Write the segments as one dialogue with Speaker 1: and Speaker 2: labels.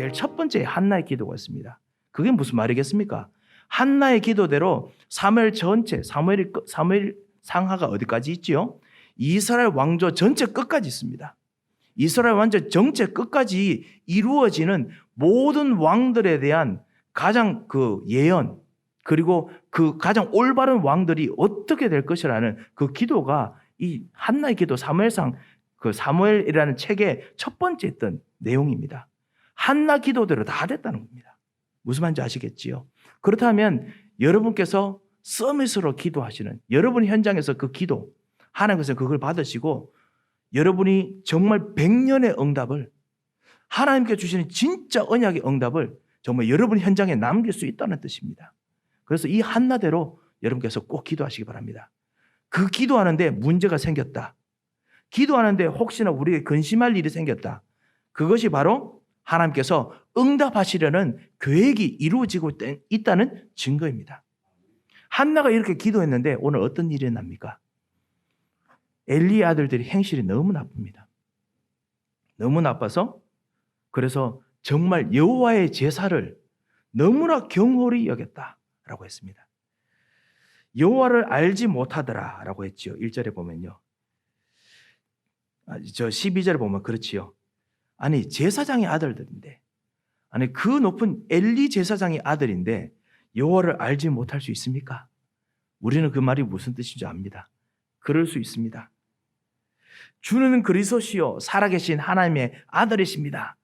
Speaker 1: 제일 첫 번째 한나의 기도가 있습니다. 그게 무슨 말이겠습니까? 한나의 기도대로 사무엘 전체, 사무엘 상하가 어디까지 있지요? 이스라엘 왕조 전체 끝까지 있습니다. 이스라엘 왕조 전체 끝까지 이루어지는 모든 왕들에 대한 가장 그 예언, 그리고 그 가장 올바른 왕들이 어떻게 될 것이라는 그 기도가 이 한나의 기도 사무엘상 그 사무엘이라는 책의 첫 번째 있던 내용입니다. 한나 기도대로 다 됐다는 겁니다. 무슨 말인지 아시겠지요? 그렇다면 여러분께서 서밋으로 기도하시는 여러분 현장에서 그 기도 하나님께서 그걸 받으시고 여러분이 정말 100년의 응답을 하나님께 주시는 진짜 언약의 응답을 정말 여러분 현장에 남길 수 있다는 뜻입니다. 그래서 이 한나대로 여러분께서 꼭 기도하시기 바랍니다. 그 기도하는데 문제가 생겼다. 기도하는데 혹시나 우리에게 근심할 일이 생겼다. 그것이 바로 하나님께서 응답하시려는 계획이 이루어지고 있다는 증거입니다. 한나가 이렇게 기도했는데 오늘 어떤 일이 납니까? 엘리의 아들들이 행실이 너무 나쁩니다. 너무 나빠서 그래서 정말 여호와의 제사를 너무나 경홀히 여겼다라고 했습니다. 여호와를 알지 못하더라라고 했지요. 1절에 보면요. 저 12절에 보면 그렇지요. 아니 제사장의 아들들인데 아니 그 높은 엘리 제사장의 아들인데 여호와를 알지 못할 수 있습니까? 우리는 그 말이 무슨 뜻인지 압니다. 그럴 수 있습니다. 주는 그리스도시요 살아계신 하나님의 아들이십니다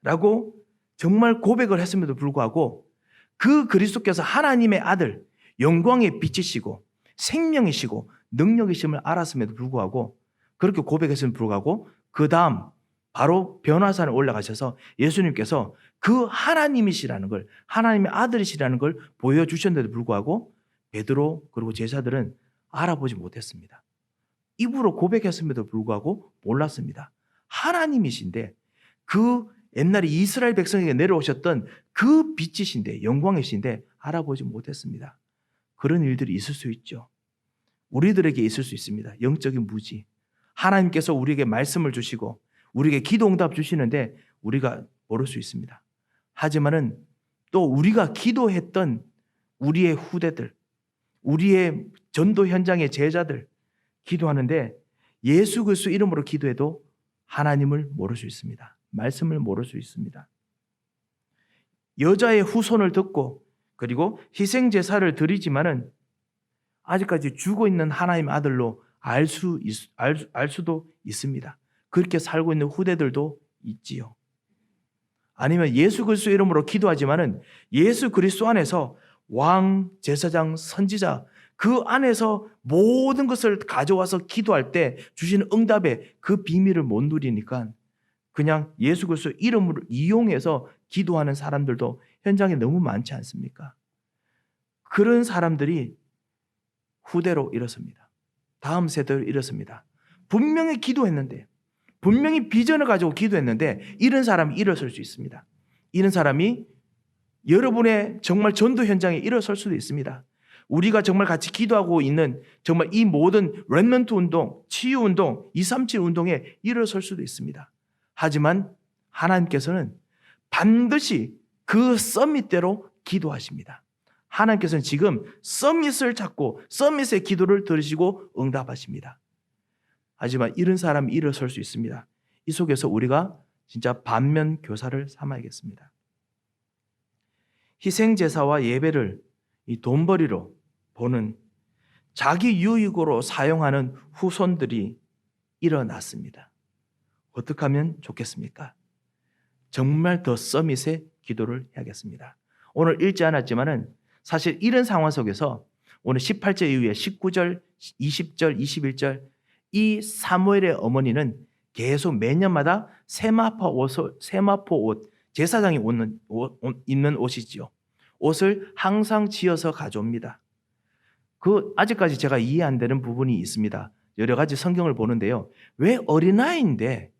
Speaker 1: 라고 정말 고백을 했음에도 불구하고 그 그리스도께서 하나님의 아들 영광의 빛이시고 생명이시고 능력이심을 알았음에도 불구하고 그렇게 고백했음에도 불구하고 그 다음 바로 변화산에 올라가셔서 예수님께서 그 하나님이시라는 걸 하나님의 아들이시라는 걸 보여주셨는데도 불구하고 베드로 그리고 제자들은 알아보지 못했습니다. 입으로 고백했음에도 불구하고 몰랐습니다. 하나님이신데 그 옛날에 이스라엘 백성에게 내려오셨던 그 빛이신데 영광이신데 알아보지 못했습니다. 그런 일들이 있을 수 있죠. 우리들에게 있을 수 있습니다. 영적인 무지. 하나님께서 우리에게 말씀을 주시고 우리에게 기도 응답 주시는데 우리가 모를 수 있습니다. 하지만은 또 우리가 기도했던 우리의 후대들, 우리의 전도 현장의 제자들 기도하는데 예수 그리스도 이름으로 기도해도 하나님을 모를 수 있습니다. 말씀을 모를 수 있습니다. 여자의 후손을 듣고 그리고 희생 제사를 드리지만은 아직까지 죽어 있는 하나님 아들로 알 수도 있습니다. 그렇게 살고 있는 후대들도 있지요. 아니면 예수 그리스도 이름으로 기도하지만은 예수 그리스도 안에서 왕, 제사장, 선지자 그 안에서 모든 것을 가져와서 기도할 때 주시는 응답의 그 비밀을 못 누리니까 그냥 예수 그리스도 이름으로 이용해서 기도하는 사람들도 현장에 너무 많지 않습니까? 그런 사람들이 후대로 일어섭니다. 다음 세대로 일어섭니다. 분명히 기도했는데 분명히 비전을 가지고 기도했는데 이런 사람이 일어설 수 있습니다. 이런 사람이 여러분의 정말 전도 현장에 일어설 수도 있습니다. 우리가 정말 같이 기도하고 있는 정말 이 모든 렘넌트 운동, 치유 운동, 237 운동에 일어설 수도 있습니다. 하지만 하나님께서는 반드시 그 서밋대로 기도하십니다. 하나님께서는 지금 서밋을 찾고 서밋의 기도를 들으시고 응답하십니다. 하지만 이런 사람이 일어설 수 있습니다. 이 속에서 우리가 진짜 반면 교사를 삼아야겠습니다. 희생제사와 예배를 이 돈벌이로 보는 자기 유익으로 사용하는 후손들이 일어났습니다. 어떻게 하면 좋겠습니까? 정말 더 서밋의 기도를 해야겠습니다. 오늘 읽지 않았지만은 사실 이런 상황 속에서 오늘 18절 이후에 19절, 20절, 21절 이 사무엘의 어머니는 계속 매년마다 세마포 옷, 제사장이 입는 옷이지요. 옷을 항상 지어서 가져옵니다. 아직까지 제가 이해 안 되는 부분이 있습니다. 여러 가지 성경을 보는데요. 왜 어린아이인데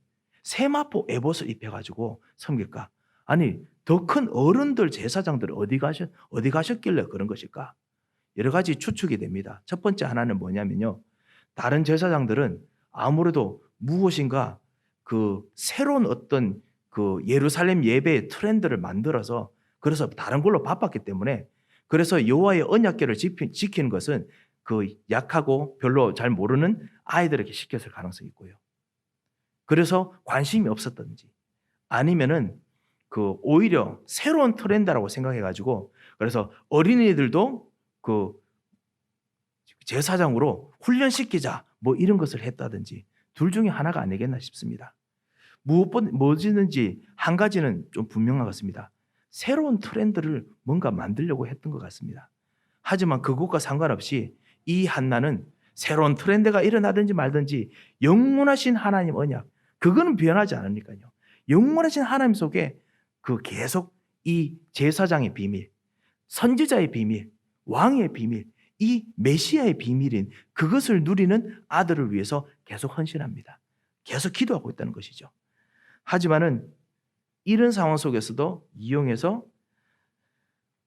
Speaker 1: 세마포 에봇을 입혀가지고 섬길까? 아니, 더 큰 어른들, 제사장들 어디 가셨길래 그런 것일까? 여러 가지 추측이 됩니다. 첫 번째 하나는 뭐냐면요. 다른 제사장들은 아무래도 무엇인가 새로운 어떤 그 예루살렘 예배의 트렌드를 만들어서 그래서 다른 걸로 바빴기 때문에 그래서 여호와의 언약궤를 지키는 것은 그 약하고 별로 잘 모르는 아이들에게 시켰을 가능성이 있고요. 그래서 관심이 없었던지 아니면은 그 오히려 새로운 트렌드라고 생각해가지고 그래서 어린이들도 그 제사장으로 훈련시키자 뭐 이런 것을 했다든지 둘 중에 하나가 아니겠나 싶습니다. 무엇이든지 한 가지는 좀 분명한 것 같습니다. 새로운 트렌드를 뭔가 만들려고 했던 것 같습니다. 하지만 그것과 상관없이 이 한나는 새로운 트렌드가 일어나든지 말든지 영원하신 하나님 언약, 그거는 변하지 않으니까요. 영원하신 하나님 속에 그 계속 이 제사장의 비밀, 선지자의 비밀, 왕의 비밀, 이 메시아의 비밀인 그것을 누리는 아들을 위해서 계속 헌신합니다. 계속 기도하고 있다는 것이죠. 하지만은 이런 상황 속에서도 이용해서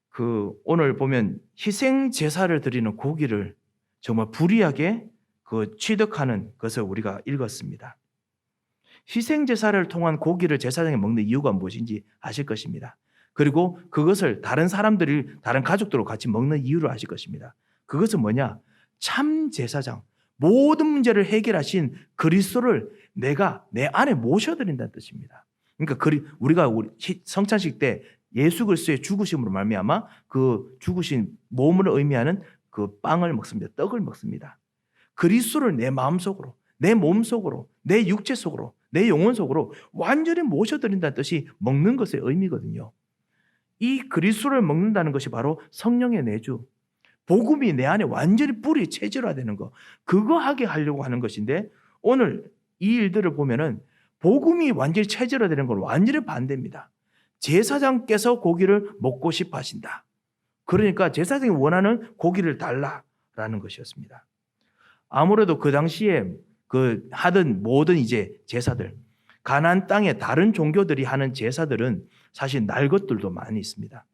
Speaker 1: 그 오늘 보면 희생 제사를 드리는 고기를 정말 불의하게 그 취득하는 것을 우리가 읽었습니다. 희생 제사를 통한 고기를 제사장이 먹는 이유가 무엇인지 아실 것입니다. 그리고 그것을 다른 사람들이 다른 가족들과 같이 먹는 이유를 아실 것입니다. 그것은 뭐냐? 참 제사장, 모든 문제를 해결하신 그리스도를 내가 내 안에 모셔드린다는 뜻입니다. 그러니까 우리가 성찬식 때 예수 그리스도의 죽으심으로 말미암아 그 죽으신 몸을 의미하는 그 빵을 먹습니다. 떡을 먹습니다. 그리스도를 내 마음속으로, 내 몸속으로, 내 육체 속으로, 내 영혼 속으로 완전히 모셔드린다는 뜻이 먹는 것의 의미거든요. 이 그리스도를 먹는다는 것이 바로 성령의 내주, 복음이 내 안에 완전히 뿌리 체질화되는 거, 그거 하게 하려고 하는 것인데 오늘 이 일들을 보면은 복음이 완전히 체질화되는 건 완전히 반대입니다. 제사장께서 고기를 먹고 싶어 하신다. 그러니까 제사장이 원하는 고기를 달라라는 것이었습니다. 아무래도 그 당시에 그 하던 모든 이제 제사들, 가나안 땅에 다른 종교들이 하는 제사들은 사실 날 것들도 많이 있습니다.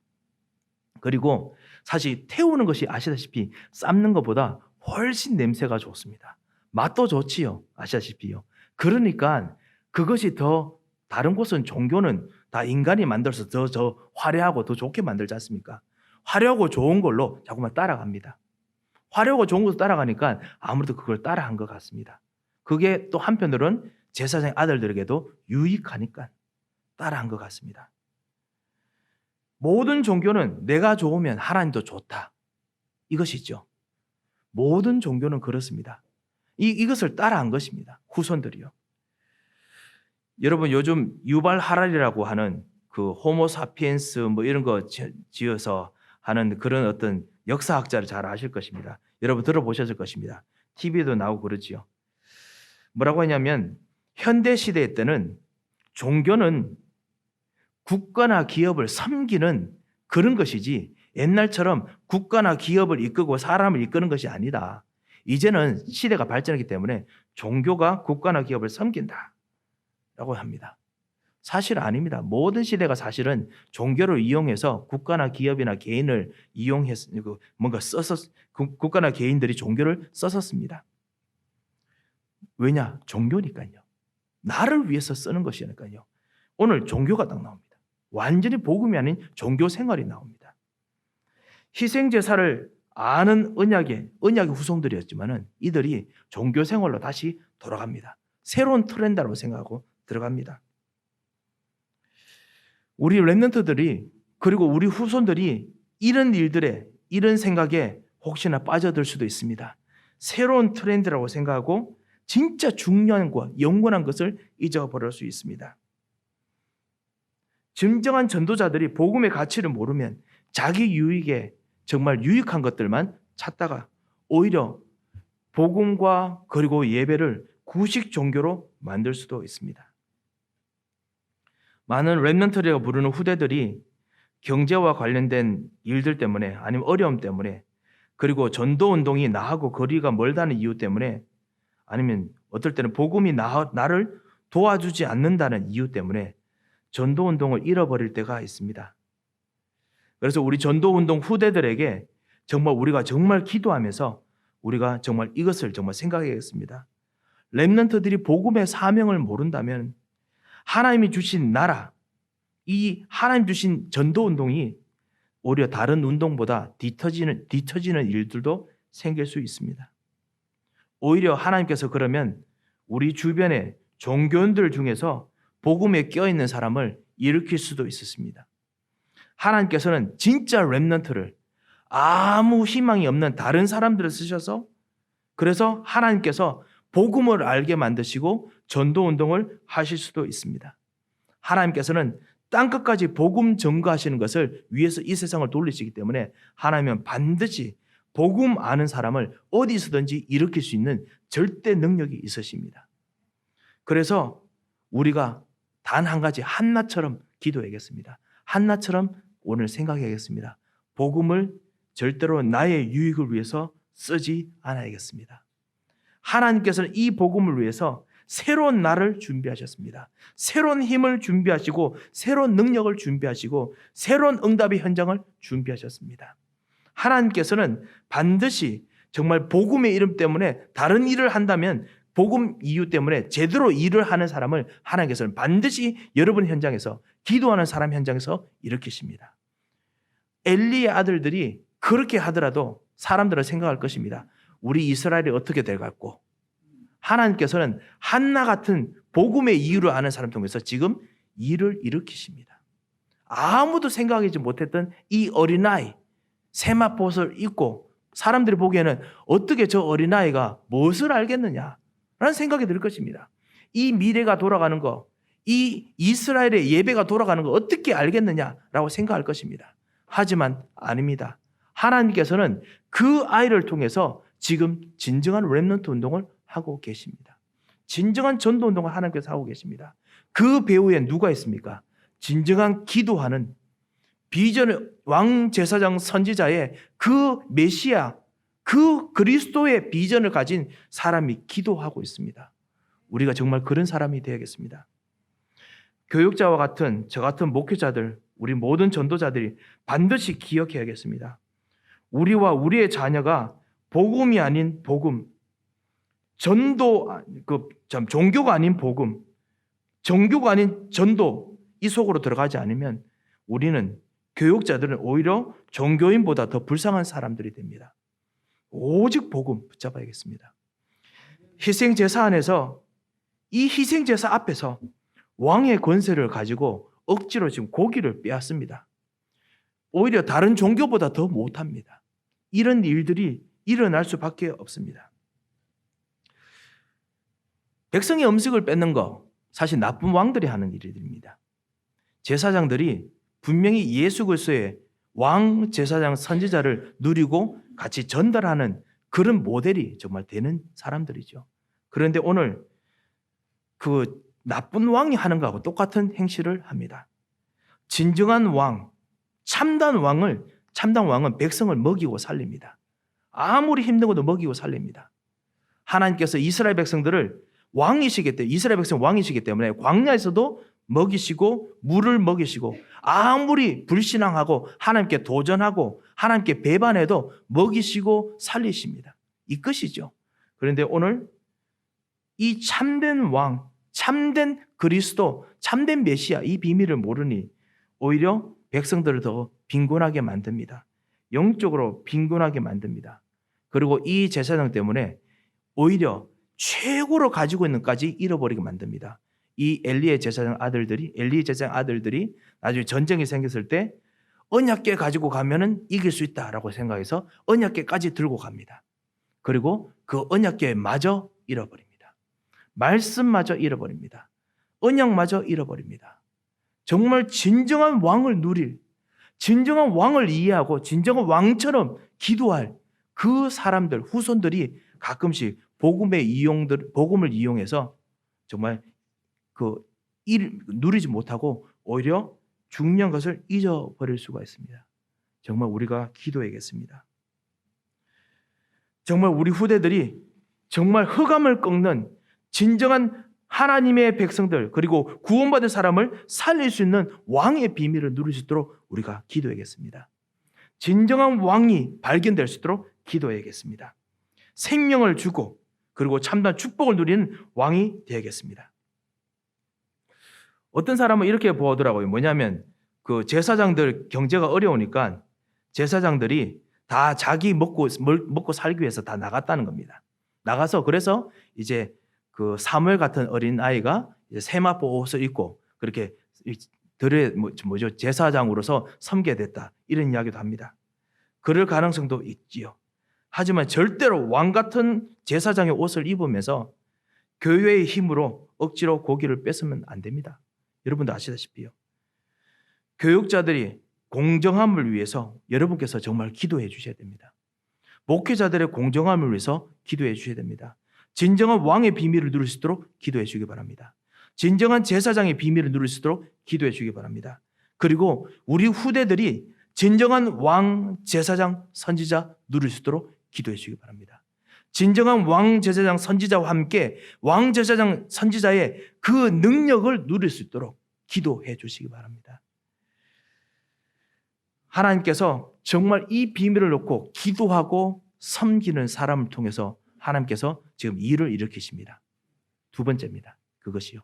Speaker 1: 그리고 사실 태우는 것이 아시다시피 삶는 것보다 훨씬 냄새가 좋습니다. 맛도 좋지요. 아시다시피요. 그러니까 그것이 더 다른 곳은 종교는 다 인간이 만들어서 더 화려하고 더 좋게 만들지 않습니까? 화려하고 좋은 걸로 자꾸만 따라갑니다. 화려하고 좋은 것을 따라가니까 아무래도 그걸 따라한 것 같습니다. 그게 또 한편으로는 제사장 아들들에게도 유익하니까 따라한 것 같습니다. 모든 종교는 내가 좋으면 하나님도 좋다. 이것이죠. 모든 종교는 그렇습니다. 이것을 따라한 것입니다. 후손들이요. 여러분 요즘 유발 하랄이라고 하는 그 호모사피엔스 뭐 이런 거 지어서 하는 그런 어떤 역사학자를 잘 아실 것입니다. 여러분 들어보셨을 것입니다. TV에도 나오고 그러지요. 뭐라고 하냐면 현대 시대 때는 종교는 국가나 기업을 섬기는 그런 것이지 옛날처럼 국가나 기업을 이끌고 사람을 이끄는 것이 아니다. 이제는 시대가 발전하기 때문에 종교가 국가나 기업을 섬긴다 라고 합니다. 사실 아닙니다. 모든 시대가 사실은 종교를 이용해서 국가나 기업이나 개인을 이용해서 뭔가 써서 국가나 개인들이 종교를 썼었습니다. 왜냐? 종교니까요. 나를 위해서 쓰는 것이니까요. 오늘 종교가 딱 나옵니다. 완전히 복음이 아닌 종교 생활이 나옵니다. 희생제사를 아는 언약의 후손들이었지만은 이들이 종교 생활로 다시 돌아갑니다. 새로운 트렌드라고 생각하고 들어갑니다. 우리 렘넌트들이 그리고 우리 후손들이 이런 일들에 이런 생각에 혹시나 빠져들 수도 있습니다. 새로운 트렌드라고 생각하고 진짜 중요한 것, 영원한 것을 잊어버릴 수 있습니다. 진정한 전도자들이 복음의 가치를 모르면 자기 유익에 정말 유익한 것들만 찾다가 오히려 복음과 그리고 예배를 구식 종교로 만들 수도 있습니다. 많은 렘넌트라고 부르는 후대들이 경제와 관련된 일들 때문에 아니면 어려움 때문에 그리고 전도운동이 나하고 거리가 멀다는 이유 때문에 아니면 어떨 때는 복음이 나를 도와주지 않는다는 이유 때문에 전도운동을 잃어버릴 때가 있습니다. 그래서 우리 전도운동 후대들에게 정말 우리가 정말 기도하면서 우리가 정말 이것을 정말 생각해야겠습니다. 렘넌트들이 복음의 사명을 모른다면 하나님이 주신 나라, 이 하나님 주신 전도운동이 오히려 다른 운동보다 뒤처지는 일들도 생길 수 있습니다. 오히려 하나님께서 그러면 우리 주변의 종교인들 중에서 복음에 껴있는 사람을 일으킬 수도 있었습니다. 하나님께서는 진짜 렘넌트를, 아무 희망이 없는 다른 사람들을 쓰셔서, 그래서 하나님께서 복음을 알게 만드시고 전도운동을 하실 수도 있습니다. 하나님께서는 땅끝까지 복음 전거하시는 것을 위해서 이 세상을 돌리시기 때문에 하나님은 반드시 복음 아는 사람을 어디서든지 일으킬 수 있는 절대 능력이 있으십니다. 그래서 우리가 단 한 가지 한나처럼 기도해야겠습니다. 한나처럼 오늘 생각해야겠습니다. 복음을 절대로 나의 유익을 위해서 쓰지 않아야겠습니다. 하나님께서는 이 복음을 위해서 새로운 날을 준비하셨습니다. 새로운 힘을 준비하시고 새로운 능력을 준비하시고 새로운 응답의 현장을 준비하셨습니다. 하나님께서는 반드시 정말 복음의 이름 때문에 다른 일을 한다면 복음 이유 때문에 제대로 일을 하는 사람을 하나님께서는 반드시 여러분 현장에서, 기도하는 사람 현장에서 일으키십니다. 엘리의 아들들이 그렇게 하더라도 사람들은 생각할 것입니다. 우리 이스라엘이 어떻게 될 것 같고, 하나님께서는 한나 같은 복음의 이유를 아는 사람 통해서 지금 일을 일으키십니다. 아무도 생각하지 못했던 이 어린아이, 세마포옷을 입고 사람들이 보기에는 어떻게 저 어린아이가 무엇을 알겠느냐 라는 생각이 들 것입니다. 이 미래가 돌아가는 거, 이 이스라엘의 예배가 돌아가는 거 어떻게 알겠느냐라고 생각할 것입니다. 하지만 아닙니다. 하나님께서는 그 아이를 통해서 지금 진정한 렘넌트 운동을 하고 계십니다. 진정한 전도 운동을 하나님께서 하고 계십니다. 그 배후에 누가 있습니까? 진정한 기도하는 비전의 왕제사장 선지자의 그 메시아, 그 그리스도의 비전을 가진 사람이 기도하고 있습니다. 우리가 정말 그런 사람이 되어야겠습니다. 교육자와 같은 저 같은 목회자들, 우리 모든 전도자들이 반드시 기억해야겠습니다. 우리와 우리의 자녀가 복음이 아닌 복음, 종교가 아닌 복음, 종교가 아닌 전도, 이 속으로 들어가지 않으면 우리는, 교육자들은 오히려 종교인보다 더 불쌍한 사람들이 됩니다. 오직 복음 붙잡아야겠습니다. 희생제사 안에서, 이 희생제사 앞에서 왕의 권세를 가지고 억지로 지금 고기를 빼앗습니다. 오히려 다른 종교보다 더 못합니다. 이런 일들이 일어날 수밖에 없습니다. 백성의 음식을 뺏는 거 사실 나쁜 왕들이 하는 일들입니다. 제사장들이 분명히 예수 그리스도의 왕 제사장 선지자를 누리고 같이 전달하는 그런 모델이 정말 되는 사람들이죠. 그런데 오늘 그 나쁜 왕이 하는 것하고 똑같은 행실을 합니다. 진정한 왕, 참단 왕은 백성을 먹이고 살립니다. 아무리 힘든 것도 먹이고 살립니다. 하나님께서 이스라엘 백성들을 이스라엘 백성 왕이시기 때문에 광야에서도 먹이시고 물을 먹이시고, 아무리 불신앙하고 하나님께 도전하고 하나님께 배반해도 먹이시고 살리십니다. 이 끝이죠. 그런데 오늘 이 참된 왕, 참된 그리스도, 참된 메시아, 이 비밀을 모르니 오히려 백성들을 더 빈곤하게 만듭니다. 영적으로 빈곤하게 만듭니다. 그리고 이 제사장 때문에 오히려 최고로 가지고 있는 것까지 잃어버리게 만듭니다. 이 엘리의 제사장 아들들이 나중에 전쟁이 생겼을 때 언약궤 가지고 가면은 이길 수 있다라고 생각해서 언약궤까지 들고 갑니다. 그리고 그 언약궤마저 잃어버립니다. 말씀마저 잃어버립니다. 언약마저 잃어버립니다. 정말 진정한 왕을 누릴, 진정한 왕을 이해하고 진정한 왕처럼 기도할 그 사람들, 후손들이 가끔씩 복음을 이용해서 정말 누리지 못하고 오히려 중요한 것을 잊어버릴 수가 있습니다. 정말 우리가 기도해야겠습니다. 정말 우리 후대들이 정말 흑암을 꺾는 진정한 하나님의 백성들, 그리고 구원받은 사람을 살릴 수 있는 왕의 비밀을 누릴 수 있도록 우리가 기도해야겠습니다. 진정한 왕이 발견될 수 있도록 기도해야겠습니다. 생명을 주고 그리고 참된 축복을 누리는 왕이 되야겠습니다. 어떤 사람은 이렇게 보더라고요. 뭐냐면 그 제사장들 경제가 어려우니까 제사장들이 다 자기 먹고 살기 위해서 다 나갔다는 겁니다. 나가서 그래서 이제 그 사무엘 같은 어린 아이가 이제 세마포 옷을 입고 그렇게 들의 뭐죠 제사장으로서 섬게 됐다 이런 이야기도 합니다. 그럴 가능성도 있지요. 하지만 절대로 왕 같은 제사장의 옷을 입으면서 교회의 힘으로 억지로 고기를 뺏으면 안 됩니다. 여러분도 아시다시피요. 교육자들이 공정함을 위해서 여러분께서 정말 기도해 주셔야 됩니다. 목회자들의 공정함을 위해서 기도해 주셔야 됩니다. 진정한 왕의 비밀을 누릴 수 있도록 기도해 주기 바랍니다. 진정한 제사장의 비밀을 누릴 수 있도록 기도해 주기 바랍니다. 그리고 우리 후대들이 진정한 왕, 제사장, 선지자 누릴 수 있도록 기도해 주기 바랍니다. 진정한 왕, 제사장, 선지자와 함께 왕, 제사장, 선지자의 그 능력을 누릴 수 있도록 기도해 주시기 바랍니다. 하나님께서 정말 이 비밀을 놓고 기도하고 섬기는 사람을 통해서 하나님께서 지금 일을 일으키십니다. 두 번째입니다. 그것이요.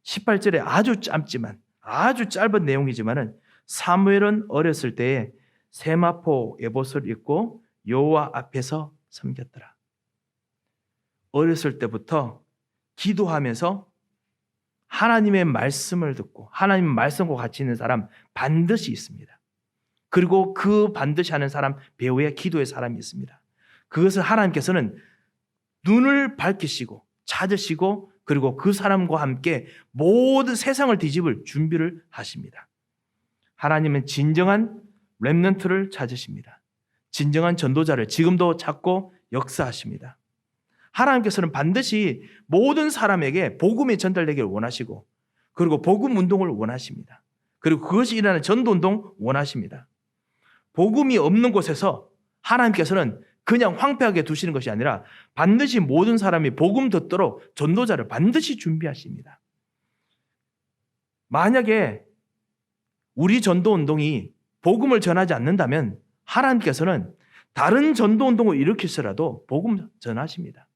Speaker 1: 18절에 아주 짧지만 아주 짧은 내용이지만은 사무엘은 어렸을 때에 세마포 에봇을 입고 여호와 앞에서 섬겼더라. 어렸을 때부터 기도하면서 하나님의 말씀을 듣고 하나님의 말씀과 같이 있는 사람 반드시 있습니다. 그리고 그 반드시 하는 사람 배후에 기도의 사람이 있습니다. 그것을 하나님께서는 눈을 밝히시고 찾으시고 그리고 그 사람과 함께 모든 세상을 뒤집을 준비를 하십니다. 하나님은 진정한 렘넌트를 찾으십니다. 진정한 전도자를 지금도 찾고 역사하십니다. 하나님께서는 반드시 모든 사람에게 복음이 전달되기를 원하시고 그리고 복음 운동을 원하십니다. 그리고 그것이 일어나는 전도 운동 원하십니다. 복음이 없는 곳에서 하나님께서는 그냥 황폐하게 두시는 것이 아니라 반드시 모든 사람이 복음 듣도록 전도자를 반드시 준비하십니다. 만약에 우리 전도 운동이 복음을 전하지 않는다면 하나님께서는 다른 전도 운동을 일으키서라도 복음 전하십니다.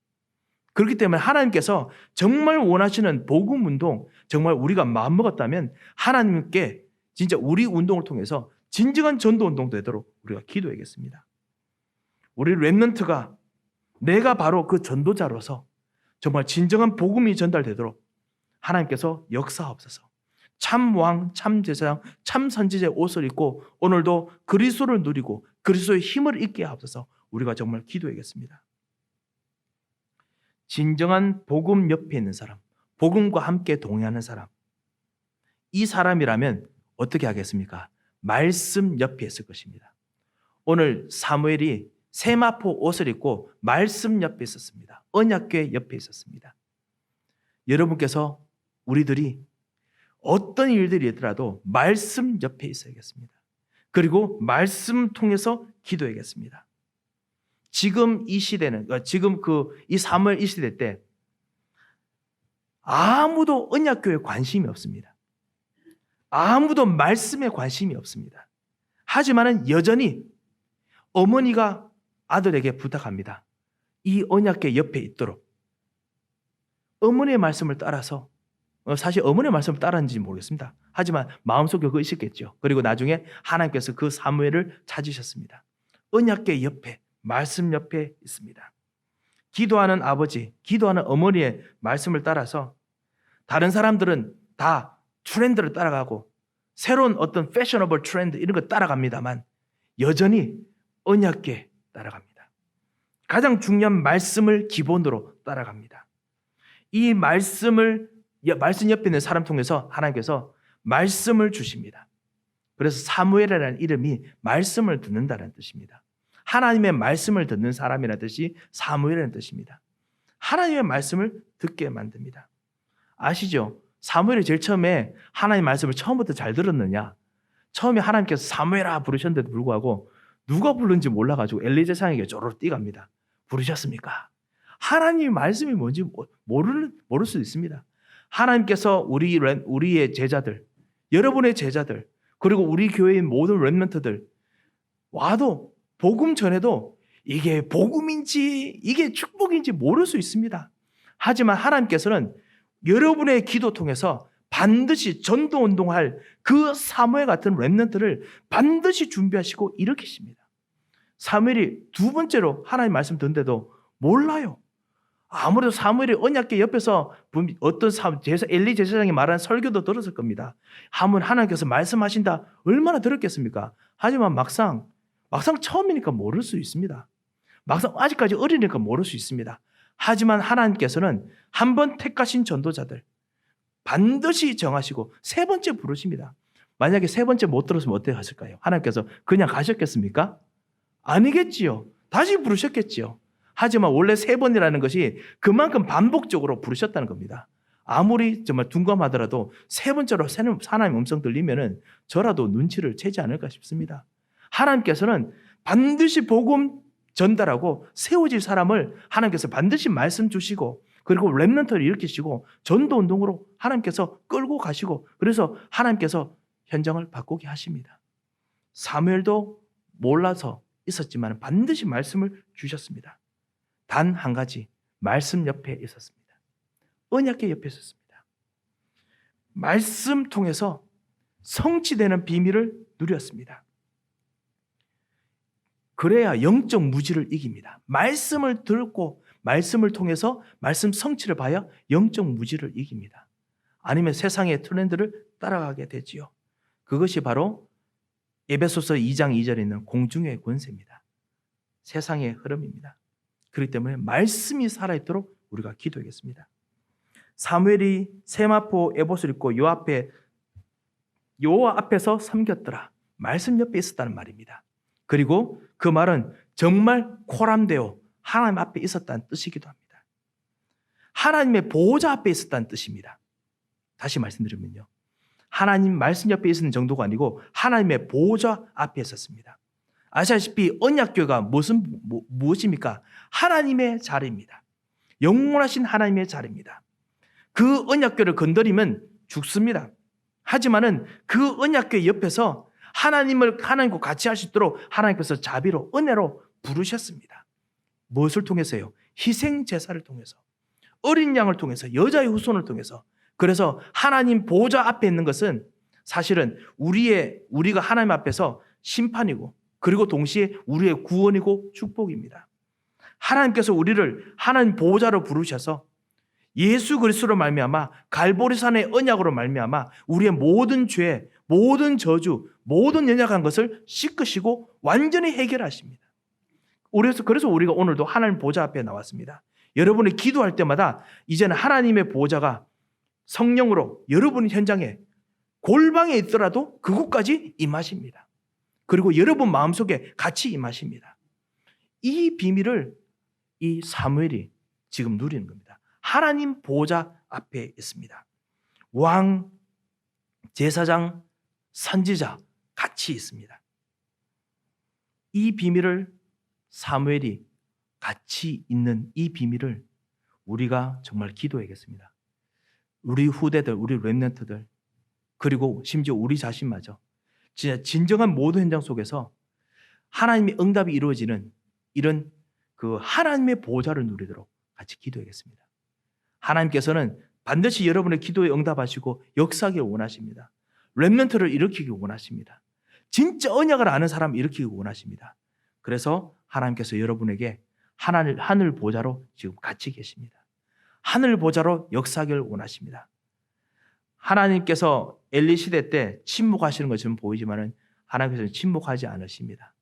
Speaker 1: 그렇기 때문에 하나님께서 정말 원하시는 복음 운동, 정말 우리가 마음먹었다면 하나님께 진짜 우리 운동을 통해서 진정한 전도 운동 되도록 우리가 기도하겠습니다. 우리 렘넌트가 내가 바로 그 전도자로서 정말 진정한 복음이 전달되도록 하나님께서 역사하옵소서. 참 왕, 참 제사장, 참 선지자의 옷을 입고 오늘도 그리스도를 누리고 그리스도의 힘을 잊게 하옵소서. 우리가 정말 기도하겠습니다. 진정한 복음 옆에 있는 사람, 복음과 함께 동행하는 사람, 이 사람이라면 어떻게 하겠습니까? 말씀 옆에 있을 것입니다. 오늘 사무엘이 세마포 옷을 입고 말씀 옆에 있었습니다. 언약궤 옆에 있었습니다. 여러분께서 우리들이 어떤 일들이 있더라도 말씀 옆에 있어야겠습니다. 그리고 말씀 통해서 기도해야겠습니다. 지금 이 시대는 지금 이 사무엘 이 시대 때 아무도 언약궤에 관심이 없습니다. 아무도 말씀에 관심이 없습니다. 하지만은 여전히 어머니가 아들에게 부탁합니다. 이 언약궤 옆에 있도록. 어머니의 말씀을 따라서 사실 어머니의 말씀을 따랐는지 모르겠습니다. 하지만 마음속에 그거 있었겠죠. 그리고 나중에 하나님께서 그 사무엘을 찾으셨습니다. 언약궤 옆에, 말씀 옆에 있습니다. 기도하는 아버지, 기도하는 어머니의 말씀을 따라서 다른 사람들은 다 트렌드를 따라가고 새로운 어떤 패셔너블 트렌드 이런 거 따라갑니다만 여전히 언약궤 따라갑니다. 가장 중요한 말씀을 기본으로 따라갑니다. 이 말씀 옆에 있는 사람 통해서 하나님께서 말씀을 주십니다. 그래서 사무엘이라는 이름이 말씀을 듣는다는 뜻입니다. 하나님의 말씀을 듣는 사람이라는 뜻이 사무엘이라는 뜻입니다. 하나님의 말씀을 듣게 만듭니다. 아시죠? 사무엘이 제일 처음에 하나님의 말씀을 처음부터 잘 들었느냐? 처음에 하나님께서 사무엘아 부르셨는데도 불구하고 누가 부른지 몰라가지고 엘리제상에게 쪼르르 뛰갑니다. 부르셨습니까? 하나님의 말씀이 뭔지 모를 수도 있습니다. 하나님께서 우리의 제자들, 여러분의 제자들, 그리고 우리 교회의 모든 렘넌트들 와도 복음 전에도 이게 복음인지 이게 축복인지 모를 수 있습니다. 하지만 하나님께서는 여러분의 기도 통해서 반드시 전도 운동할 그 사무엘 같은 렘넌트를 반드시 준비하시고 일으키십니다. 사무엘이 두 번째로 하나님 말씀 듣는데도 몰라요. 아무래도 사무엘이 언약궤 옆에서 어떤 엘리 제사장이 말하는 설교도 들었을 겁니다. 하나님께서 말씀하신다 얼마나 들었겠습니까? 하지만 막상 처음이니까 모를 수 있습니다. 막상 아직까지 어리니까 모를 수 있습니다. 하지만 하나님께서는 한 번 택하신 전도자들 반드시 정하시고 세 번째 부르십니다. 만약에 세 번째 못 들었으면 어떻게 하실까요? 하나님께서 그냥 가셨겠습니까? 아니겠지요. 다시 부르셨겠지요. 하지만 원래 세 번이라는 것이 그만큼 반복적으로 부르셨다는 겁니다. 아무리 정말 둔감하더라도 세 번째로 하나님 음성 들리면은 저라도 눈치를 채지 않을까 싶습니다. 하나님께서는 반드시 복음 전달하고 세워질 사람을 하나님께서 반드시 말씀 주시고 그리고 렘넌트를 일으키시고 전도 운동으로 하나님께서 끌고 가시고 그래서 하나님께서 현장을 바꾸게 하십니다. 사무엘도 몰라서 있었지만 반드시 말씀을 주셨습니다. 단 한 가지 말씀 옆에 있었습니다. 언약궤 옆에 있었습니다. 말씀 통해서 성취되는 비밀을 누렸습니다. 그래야 영적 무지를 이깁니다. 말씀을 듣고 말씀을 통해서 말씀 성취를 봐야 영적 무지를 이깁니다. 아니면 세상의 트렌드를 따라가게 되지요. 그것이 바로 에베소서 2장 2절에 있는 공중의 권세입니다. 세상의 흐름입니다. 그렇기 때문에 말씀이 살아있도록 우리가 기도하겠습니다. 사무엘이 세마포 에봇을 입고 여호와 앞에서 섬겼더라. 말씀 옆에 있었다는 말입니다. 그리고 그 말은 정말 코람되어 하나님 앞에 있었다는 뜻이기도 합니다. 하나님의 보호자 앞에 있었다는 뜻입니다. 다시 말씀드리면요. 하나님 말씀 옆에 있는 정도가 아니고 하나님의 보호자 앞에 있었습니다. 아시다시피 언약궤가 무엇입니까? 하나님의 자리입니다. 영원하신 하나님의 자리입니다. 그 언약궤를 건드리면 죽습니다. 하지만은 그 언약궤 옆에서 하나님과 같이 할 수 있도록 하나님께서 자비로 은혜로 부르셨습니다. 무엇을 통해서요? 희생 제사를 통해서, 어린 양을 통해서, 여자의 후손을 통해서. 그래서 하나님 보호자 앞에 있는 것은 사실은 우리가 하나님 앞에서 심판이고 그리고 동시에 우리의 구원이고 축복입니다. 하나님께서 우리를 하나님 보호자로 부르셔서 예수 그리스도로 말미암아 갈보리산의 언약으로 말미암아 우리의 모든 죄, 모든 저주, 모든 연약한 것을 씻으시고 완전히 해결하십니다. 그래서 우리가 오늘도 하나님 보호자 앞에 나왔습니다. 여러분이 기도할 때마다 이제는 하나님의 보호자가 성령으로 여러분 현장에 골방에 있더라도 그곳까지 임하십니다. 그리고 여러분 마음속에 같이 임하십니다. 이 비밀을 이 사무엘이 지금 누리는 겁니다. 하나님 보호자 앞에 있습니다. 왕, 제사장, 선지자 같이 있습니다. 이 비밀을 사무엘이 같이 있는 이 비밀을 우리가 정말 기도해야겠습니다. 우리 후대들, 우리 렘넌트들, 그리고 심지어 우리 자신마저 진짜 진정한 모든 현장 속에서 하나님의 응답이 이루어지는 이런 그 하나님의 보호자를 누리도록 같이 기도하겠습니다. 하나님께서는 반드시 여러분의 기도에 응답하시고 역사하기를 원하십니다. 렘넌트를 일으키기 원하십니다. 진짜 언약을 아는 사람을 일으키기 원하십니다. 그래서 하나님께서 여러분에게 하늘 보좌로 지금 같이 계십니다. 하늘 보좌로 역사하기를 원하십니다. 하나님께서 엘리 시대 때 침묵하시는 것처럼 보이지만 하나님께서는 침묵하지 않으십니다.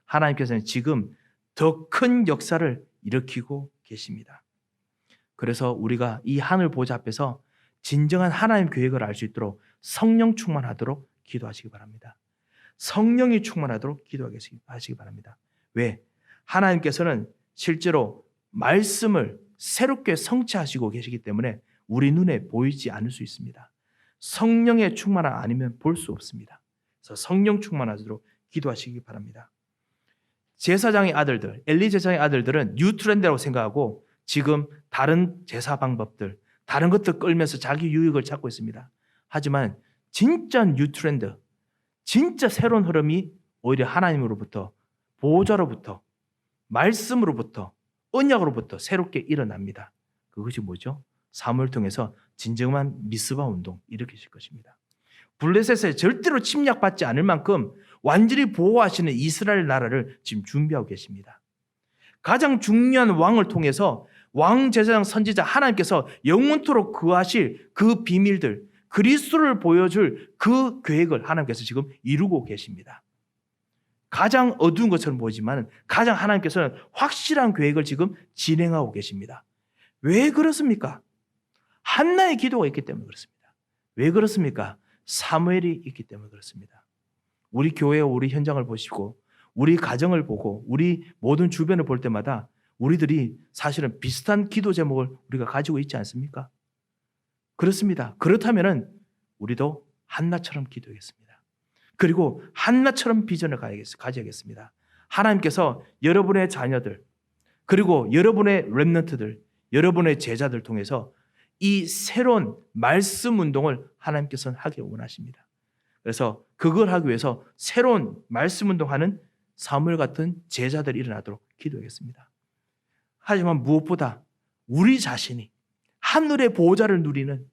Speaker 1: 하나님께서는 지금 더 큰 역사를 일으키고 계십니다. 그래서 우리가 이 하늘 보좌 앞에서 진정한 하나님 계획을 알 수 있도록 성령 충만하도록 기도하시기 바랍니다. 성령이 충만하도록 기도하시기 바랍니다. 왜? 하나님께서는 실제로 말씀을 새롭게 성취하시고 계시기 때문에 우리 눈에 보이지 않을 수 있습니다. 성령의 충만함 아니면 볼 수 없습니다. 그래서 성령 충만하도록 기도하시기 바랍니다. 제사장의 아들들, 엘리 제사장의 아들들은 뉴 트렌드라고 생각하고 지금 다른 제사 방법들, 다른 것들 끌면서 자기 유익을 찾고 있습니다. 하지만 진짜 뉴 트렌드, 진짜 새로운 흐름이 오히려 하나님으로부터, 보호자로부터, 말씀으로부터, 언약으로부터 새롭게 일어납니다. 그것이 뭐죠? 사무엘 통해서 진정한 미스바 운동 일으키실 것입니다. 블레셋에 절대로 침략받지 않을 만큼 완전히 보호하시는 이스라엘 나라를 지금 준비하고 계십니다. 가장 중요한 왕을 통해서 왕 제사장 선지자 하나님께서 영원토록 거하실 그 비밀들, 그리스도를 보여줄 그 계획을 하나님께서 지금 이루고 계십니다. 가장 어두운 것처럼 보이지만 가장 하나님께서는 확실한 계획을 지금 진행하고 계십니다. 왜 그렇습니까? 한나의 기도가 있기 때문에 그렇습니다. 왜 그렇습니까? 사무엘이 있기 때문에 그렇습니다. 우리 교회와 우리 현장을 보시고 우리 가정을 보고 우리 모든 주변을 볼 때마다 우리들이 사실은 비슷한 기도 제목을 우리가 가지고 있지 않습니까? 그렇습니다. 그렇다면 우리도 한나처럼 기도하겠습니다. 그리고 한나처럼 비전을 가져야겠습니다. 하나님께서 여러분의 자녀들 그리고 여러분의 렘넌트들 여러분의 제자들 통해서 이 새로운 말씀 운동을 하나님께서는 하기 원하십니다. 그래서 그걸 하기 위해서 새로운 말씀 운동하는 사무엘 같은 제자들이 일어나도록 기도하겠습니다. 하지만 무엇보다 우리 자신이 하늘의 보호자를 누리는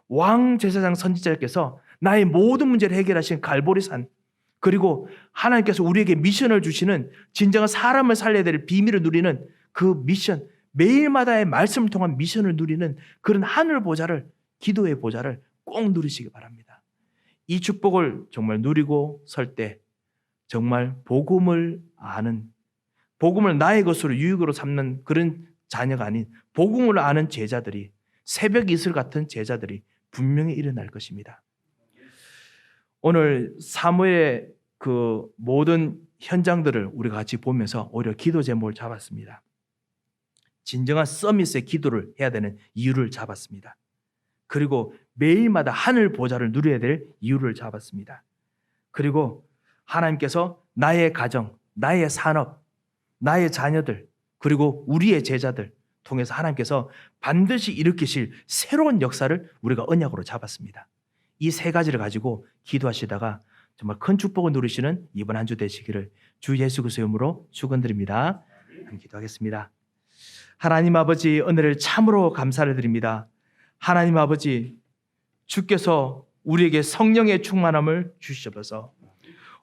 Speaker 1: 왕 제사장 선지자께서 나의 모든 문제를 해결하신 갈보리산 그리고 하나님께서 우리에게 미션을 주시는 진정한 사람을 살려야 될 비밀을 누리는 그 미션 매일마다의 말씀을 통한 미션을 누리는 그런 하늘 보좌를 기도의 보좌를 꼭 누리시기 바랍니다. 이 축복을 정말 누리고 설 때 정말 복음을 아는 복음을 나의 것으로 유익으로 삼는 그런 자녀가 아닌 복음을 아는 제자들이 새벽 이슬 같은 제자들이 분명히 일어날 것입니다. 오늘 사무엘의 그 모든 현장들을 우리가 같이 보면서 오히려 기도 제목을 잡았습니다. 진정한 서밋의 기도를 해야 되는 이유를 잡았습니다. 그리고 매일마다 하늘 보좌를 누려야 될 이유를 잡았습니다. 그리고 하나님께서 나의 가정, 나의 산업, 나의 자녀들, 그리고 우리의 제자들 통해서 하나님께서 반드시 일으키실 새로운 역사를 우리가 언약으로 잡았습니다. 이 세 가지를 가지고 기도하시다가 정말 큰 축복을 누리시는 이번 한 주 되시기를 주 예수 그리스도의 이름으로 축원드립니다. 기도하겠습니다. 하나님 아버지 은혜를 참으로 감사를 드립니다. 하나님 아버지 주께서 우리에게 성령의 충만함을 주시옵소서.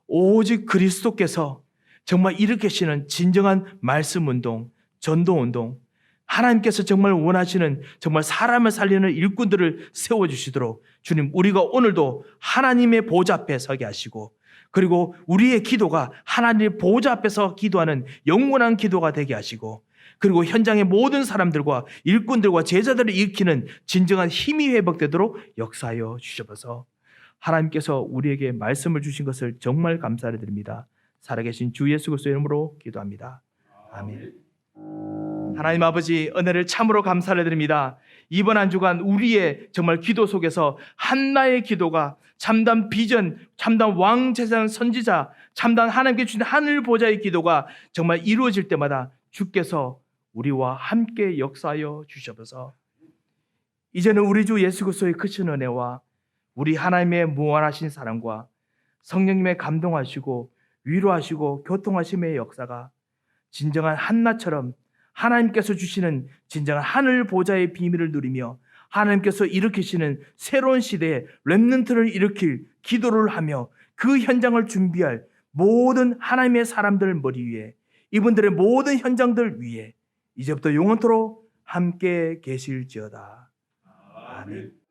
Speaker 1: 오직 그리스도께서 정말 일으키시는 진정한 말씀 운동, 전도 운동 하나님께서 정말 원하시는 정말 사람을 살리는 일꾼들을 세워주시도록 주님 우리가 오늘도 하나님의 보좌 앞에 서게 하시고 그리고 우리의 기도가 하나님의 보좌 앞에서 기도하는 영원한 기도가 되게 하시고 그리고 현장의 모든 사람들과 일꾼들과 제자들을 일으키는 진정한 힘이 회복되도록 역사하여 주셔서 하나님께서 우리에게 말씀을 주신 것을 정말 감사를 드립니다. 살아계신 주 예수 그리스도의 이름으로 기도합니다. 아멘. 하나님 아버지 은혜를 참으로 감사를 드립니다. 이번 한 주간 우리의 정말 기도 속에서 한나의 기도가 참담 비전, 참담 왕 제사장 선지자, 참담 하나님께 주신 하늘 보좌의 기도가 정말 이루어질 때마다 주께서 우리와 함께 역사하여 주셔서 이제는 우리 주 예수 그리스도의 크신 은혜와 우리 하나님의 무한하신 사랑과 성령님의 감동하시고 위로하시고 교통하심의 역사가 진정한 한나처럼 하나님께서 주시는 진정한 하늘 보좌의 비밀을 누리며 하나님께서 일으키시는 새로운 시대에 렘넌트를 일으킬 기도를 하며 그 현장을 준비할 모든 하나님의 사람들 머리 위에 이분들의 모든 현장들 위에 이제부터 영원토록 함께 계실지어다. 아멘.